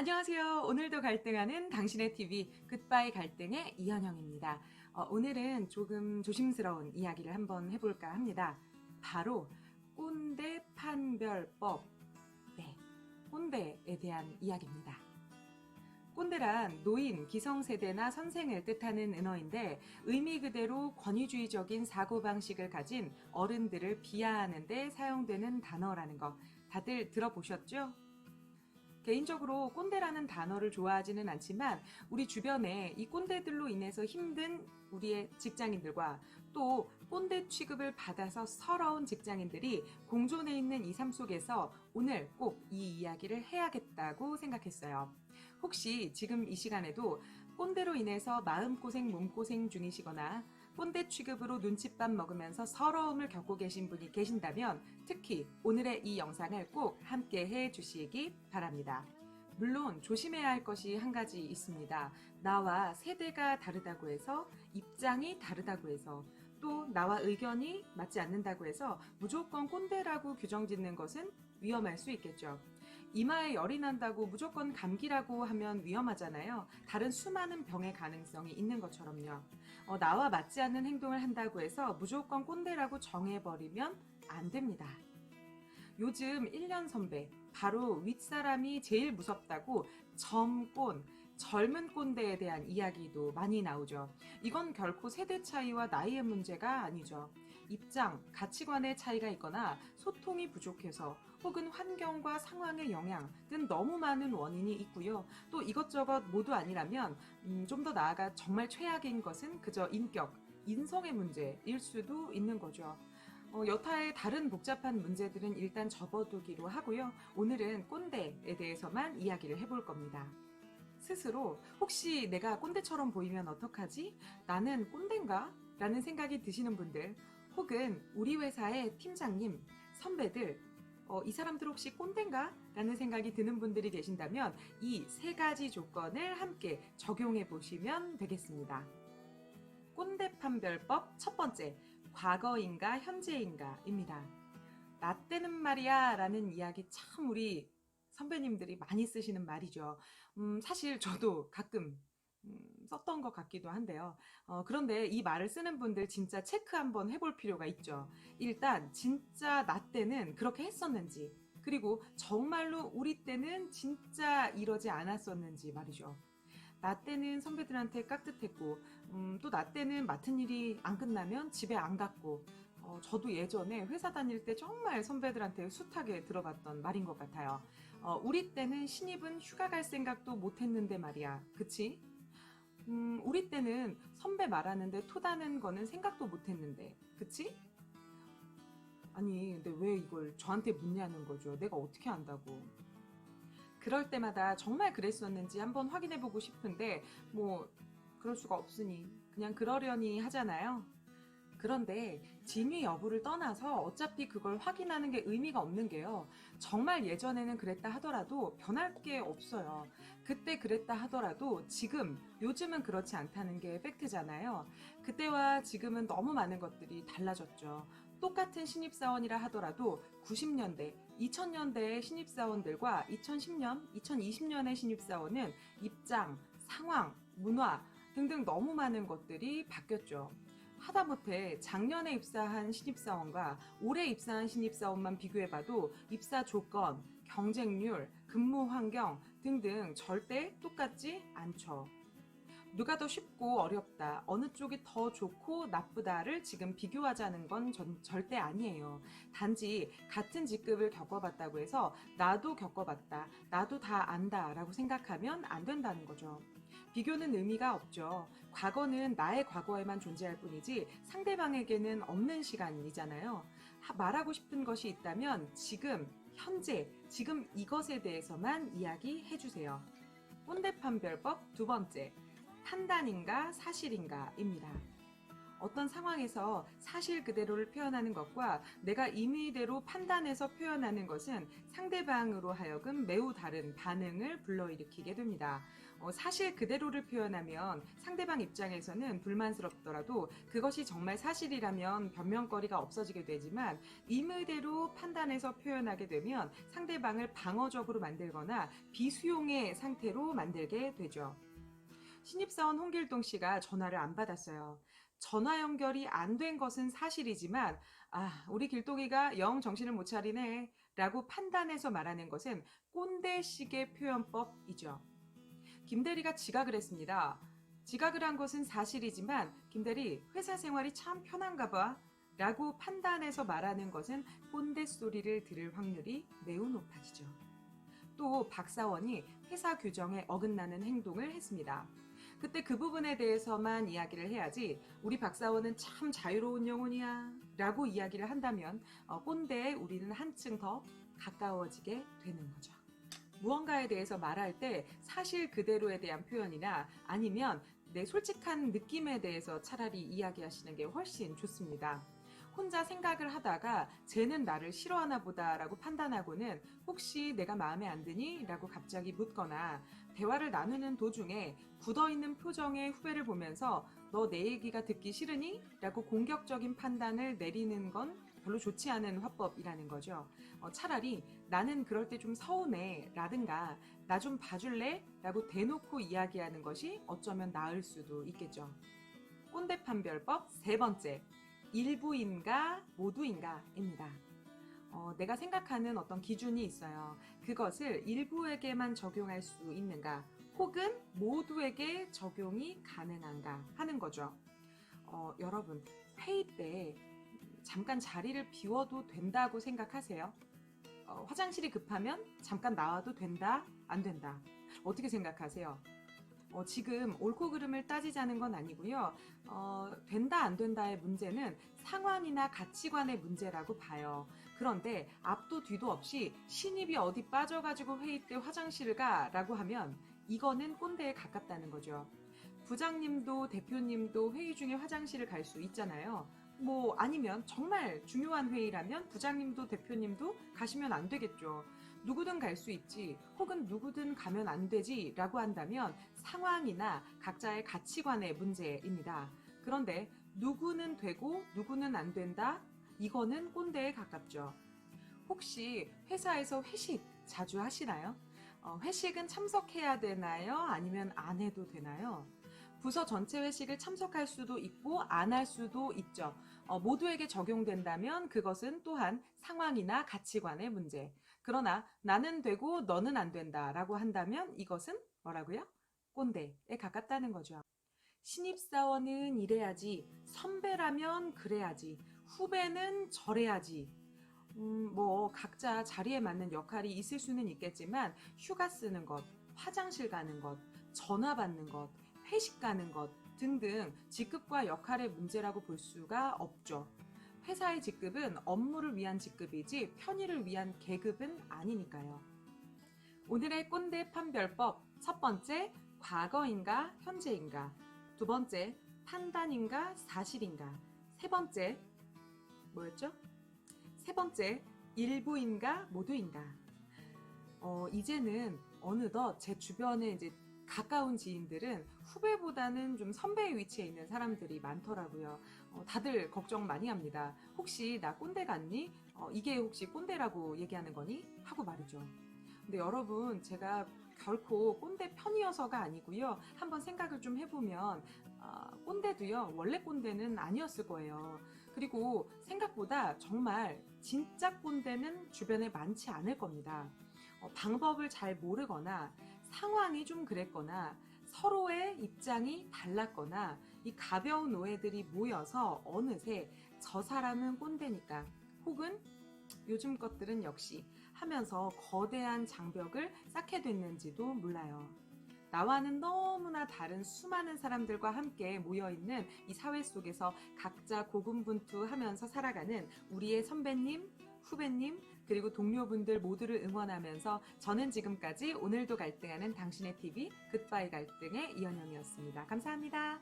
안녕하세요. 오늘도 갈등하는 당신의 TV 굿바이 갈등의 이현영입니다. 오늘은 조금 조심스러운 이야기를 한번 해볼까 합니다. 바로 꼰대 판별법. 네, 꼰대에 대한 이야기입니다. 꼰대란 노인, 기성세대나 선생을 뜻하는 은어인데 의미 그대로 권위주의적인 사고방식을 가진 어른들을 비하하는 데 사용되는 단어라는 거 다들 들어보셨죠? 개인적으로 꼰대라는 단어를 좋아하지는 않지만 우리 주변에 이 꼰대들로 인해서 힘든 우리의 직장인들과 또 꼰대 취급을 받아서 서러운 직장인들이 공존해 있는 이 삶 속에서 오늘 꼭 이 이야기를 해야겠다고 생각했어요. 혹시 지금 이 시간에도 꼰대로 인해서 마음고생, 몸고생 중이시거나 꼰대 취급으로 눈칫밥 먹으면서 서러움을 겪고 계신 분이 계신다면 특히 오늘의 이 영상을 꼭 함께 해 주시기 바랍니다. 물론 조심해야 할 것이 한 가지 있습니다. 나와 세대가 다르다고 해서, 입장이 다르다고 해서, 또 나와 의견이 맞지 않는다고 해서 무조건 꼰대라고 규정 짓는 것은 위험할 수 있겠죠. 이마에 열이 난다고 무조건 감기라고 하면 위험하잖아요. 다른 수많은 병의 가능성이 있는 것처럼요. 나와 맞지 않는 행동을 한다고 해서 무조건 꼰대라고 정해버리면 안 됩니다. 요즘 1년 선배, 바로 윗사람이 제일 무섭다고 젊꼰, 젊은 꼰대에 대한 이야기도 많이 나오죠. 이건 결코 세대 차이와 나이의 문제가 아니죠. 입장, 가치관의 차이가 있거나 소통이 부족해서 혹은 환경과 상황의 영향 등 너무 많은 원인이 있고요. 또 이것저것 모두 아니라면 좀 더 나아가 정말 최악인 것은 그저 인격, 인성의 문제일 수도 있는 거죠. 여타의 다른 복잡한 문제들은 일단 접어두기로 하고요. 오늘은 꼰대에 대해서만 이야기를 해볼 겁니다. 스스로 혹시 내가 꼰대처럼 보이면 어떡하지? 나는 꼰대인가? 라는 생각이 드시는 분들, 혹은 우리 회사의 팀장님, 선배들, 이 사람들 혹시 꼰대인가? 라는 생각이 드는 분들이 계신다면 이 세 가지 조건을 함께 적용해 보시면 되겠습니다. 꼰대 판별법 첫 번째, 과거인가 현재인가입니다. 나 때는 말이야 라는 이야기 참 우리 선배님들이 많이 쓰시는 말이죠. 사실 저도 가끔 썼던 것 같기도 한데요. 그런데 이 말을 쓰는 분들 진짜 체크 한번 해볼 필요가 있죠. 일단 진짜 나 때는 그렇게 했었는지, 그리고 정말로 우리 때는 진짜 이러지 않았었는지 말이죠. 나 때는 선배들한테 깍듯했고, 또 나 때는 맡은 일이 안 끝나면 집에 안 갔고, 저도 예전에 회사 다닐 때 정말 선배들한테 숱하게 들어봤던 말인 것 같아요. 우리 때는 신입은 휴가 갈 생각도 못 했는데 말이야. 그치? 우리 때는 선배 말하는데 토다는 거는 생각도 못 했는데. 그치? 아니, 근데 왜 이걸 저한테 묻냐는 거죠. 내가 어떻게 안다고. 그럴 때마다 정말 그랬었는지 한번 확인해보고 싶은데, 뭐, 그럴 수가 없으니 그냥 그러려니 하잖아요. 그런데 진위 여부를 떠나서 어차피 그걸 확인하는 게 의미가 없는 게요. 정말 예전에는 그랬다 하더라도 변할 게 없어요. 그때 그랬다 하더라도 지금, 요즘은 그렇지 않다는 게 팩트잖아요. 그때와 지금은 너무 많은 것들이 달라졌죠. 똑같은 신입사원이라 하더라도 90년대, 2000년대의 신입사원들과 2010년, 2020년의 신입사원은 입장, 상황, 문화 등등 너무 많은 것들이 바뀌었죠. 하다못해 작년에 입사한 신입사원과 올해 입사한 신입사원만 비교해봐도 입사 조건, 경쟁률, 근무 환경 등등 절대 똑같지 않죠. 누가 더 쉽고 어렵다, 어느 쪽이 더 좋고 나쁘다를 지금 비교하자는 건 절대 아니에요. 단지 같은 직급을 겪어봤다고 해서 나도 겪어봤다, 나도 다 안다 라고 생각하면 안 된다는 거죠. 비교는 의미가 없죠. 과거는 나의 과거에만 존재할 뿐이지 상대방에게는 없는 시간이잖아요. 말하고 싶은 것이 있다면 지금, 현재, 지금 이것에 대해서만 이야기해 주세요. 꼰대 판별법 두 번째, 판단인가 사실인가입니다. 어떤 상황에서 사실 그대로를 표현하는 것과 내가 임의대로 판단해서 표현하는 것은 상대방으로 하여금 매우 다른 반응을 불러일으키게 됩니다. 사실 그대로를 표현하면 상대방 입장에서는 불만스럽더라도 그것이 정말 사실이라면 변명거리가 없어지게 되지만 임의대로 판단해서 표현하게 되면 상대방을 방어적으로 만들거나 비수용의 상태로 만들게 되죠. 신입사원 홍길동 씨가 전화를 안 받았어요. 전화 연결이 안 된 것은 사실이지만 우리 길동이가 영 정신을 못 차리네 라고 판단해서 말하는 것은 꼰대식의 표현법이죠. 김대리가 지각을 했습니다. 지각을 한 것은 사실이지만 김대리 회사 생활이 참 편한가 봐 라고 판단해서 말하는 것은 꼰대 소리를 들을 확률이 매우 높아지죠. 또 박사원이 회사 규정에 어긋나는 행동을 했습니다. 그때 그 부분에 대해서만 이야기를 해야지 우리 박사원은 참 자유로운 영혼이야 라고 이야기를 한다면 꼰대에 우리는 한층 더 가까워지게 되는 거죠. 무언가에 대해서 말할 때 사실 그대로에 대한 표현이나 아니면 내 솔직한 느낌에 대해서 차라리 이야기하시는 게 훨씬 좋습니다. 혼자 생각을 하다가 쟤는 나를 싫어하나 보다라고 판단하고는 혹시 내가 마음에 안 드니? 라고 갑자기 묻거나 대화를 나누는 도중에 굳어있는 표정의 후배를 보면서 너 내 얘기가 듣기 싫으니? 라고 공격적인 판단을 내리는 건 별로 좋지 않은 화법이라는 거죠. 차라리 나는 그럴 때 좀 서운해 라든가 나 좀 봐줄래? 라고 대놓고 이야기하는 것이 어쩌면 나을 수도 있겠죠. 꼰대 판별법 세 번째, 일부인가 모두인가입니다. 내가 생각하는 어떤 기준이 있어요. 그것을 일부에게만 적용할 수 있는가 혹은 모두에게 적용이 가능한가 하는 거죠. 여러분, 회의 때 잠깐 자리를 비워도 된다고 생각하세요? 화장실이 급하면 잠깐 나와도 된다? 안 된다? 어떻게 생각하세요? 지금 옳고 그름을 따지자는 건 아니고요. 된다 안 된다의 문제는 상황이나 가치관의 문제라고 봐요. 그런데 앞도 뒤도 없이 신입이 어디 빠져가지고 회의 때 화장실을 가라고 하면 이거는 꼰대에 가깝다는 거죠. 부장님도 대표님도 회의 중에 화장실을 갈 수 있잖아요. 아니면 정말 중요한 회의라면 부장님도 대표님도 가시면 안 되겠죠. 누구든 갈 수 있지 혹은 누구든 가면 안 되지 라고 한다면 상황이나 각자의 가치관의 문제입니다. 그런데 누구는 되고 누구는 안 된다? 이거는 꼰대에 가깝죠. 혹시 회사에서 회식 자주 하시나요? 회식은 참석해야 되나요? 아니면 안 해도 되나요? 부서 전체 회식을 참석할 수도 있고 안 할 수도 있죠. 모두에게 적용된다면 그것은 또한 상황이나 가치관의 문제. 그러나 나는 되고 너는 안 된다라고 한다면 이것은 뭐라고요? 꼰대에 가깝다는 거죠. 신입사원은 이래야지, 선배라면 그래야지, 후배는 저래야지. 각자 자리에 맞는 역할이 있을 수는 있겠지만 휴가 쓰는 것, 화장실 가는 것, 전화 받는 것, 회식 가는 것 등등 직급과 역할의 문제라고 볼 수가 없죠. 회사의 직급은 업무를 위한 직급이지 편의를 위한 계급은 아니니까요. 오늘의 꼰대 판별법 첫 번째, 과거인가 현재인가. 두 번째, 판단인가 사실인가. 세 번째, 뭐였죠? 세 번째, 일부인가 모두인가. 이제는 어느덧 제 주변에 이제 가까운 지인들은 후배보다는 좀 선배의 위치에 있는 사람들이 많더라고요. 다들 걱정 많이 합니다. 혹시 나 꼰대 같니? 이게 혹시 꼰대라고 얘기하는 거니? 하고 말이죠. 근데 여러분, 제가 결코 꼰대 편이어서가 아니고요. 한번 생각을 좀 해보면 꼰대도요. 원래 꼰대는 아니었을 거예요. 그리고 생각보다 정말 진짜 꼰대는 주변에 많지 않을 겁니다. 방법을 잘 모르거나 상황이 좀 그랬거나 서로의 입장이 달랐거나 이 가벼운 오해들이 모여서 어느새 저 사람은 꼰대니까 혹은 요즘 것들은 역시 하면서 거대한 장벽을 쌓게 됐는지도 몰라요. 나와는 너무나 다른 수많은 사람들과 함께 모여있는 이 사회 속에서 각자 고군분투하면서 살아가는 우리의 선배님, 후배님, 그리고 동료분들 모두를 응원하면서 저는 지금까지 오늘도 갈등하는 당신의 TV 굿바이 갈등의 이현영이었습니다. 감사합니다.